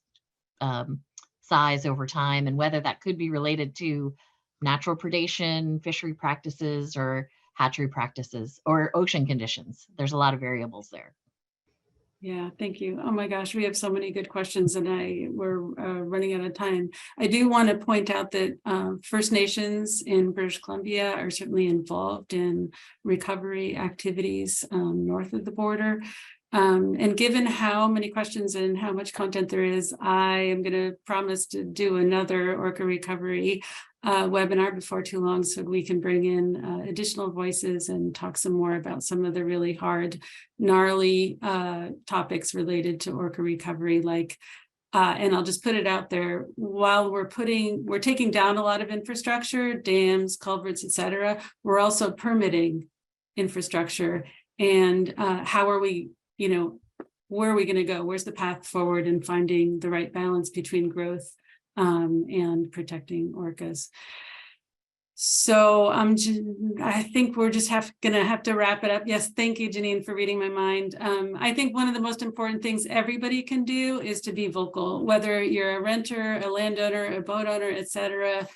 size over time, and whether that could be related to natural predation, fishery practices, or hatchery practices, or ocean conditions. There's a lot of variables there. Yeah, thank you. Oh my gosh, we have so many good questions, and we're running out of time. I do want to point out that First Nations in British Columbia are certainly involved in recovery activities north of the border. And given how many questions and how much content there is, I am going to promise to do another Orca recovery webinar before too long, so we can bring in additional voices and talk some more about some of the really hard, gnarly topics related to Orca recovery. Like, and I'll just put it out there, while we're taking down a lot of infrastructure, dams, culverts, etc., we're also permitting infrastructure. And how are we, where are we going to go? Where's the path forward in finding the right balance between growth and protecting orcas? So I think we're just gonna have to wrap it up. Yes, thank you, Janine, for reading my mind. I think one of the most important things everybody can do is to be vocal, whether you're a renter, a landowner, a boat owner, etc.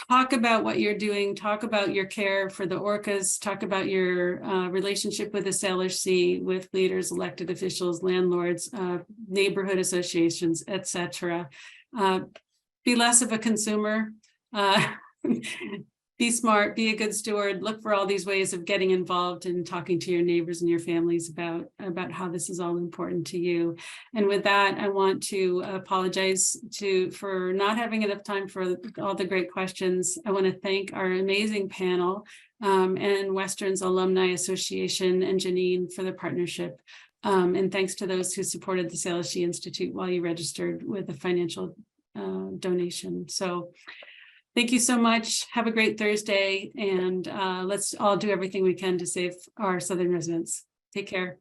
talk about what you're doing, talk about your care for the orcas, talk about your relationship with the Salish Sea, with leaders, elected officials, landlords, neighborhood associations, etc. Be less of a consumer. Be smart, be a good steward, look for all these ways of getting involved and talking to your neighbors and your families about how this is all important to you. And with that, I want to apologize for not having enough time for all the great questions. I want to thank our amazing panel and Western's Alumni Association and Janine for the partnership. And thanks to those who supported the Salish Sea Institute while you registered with a financial donation. So thank you so much. Have a great Thursday, and let's all do everything we can to save our Southern residents. Take care.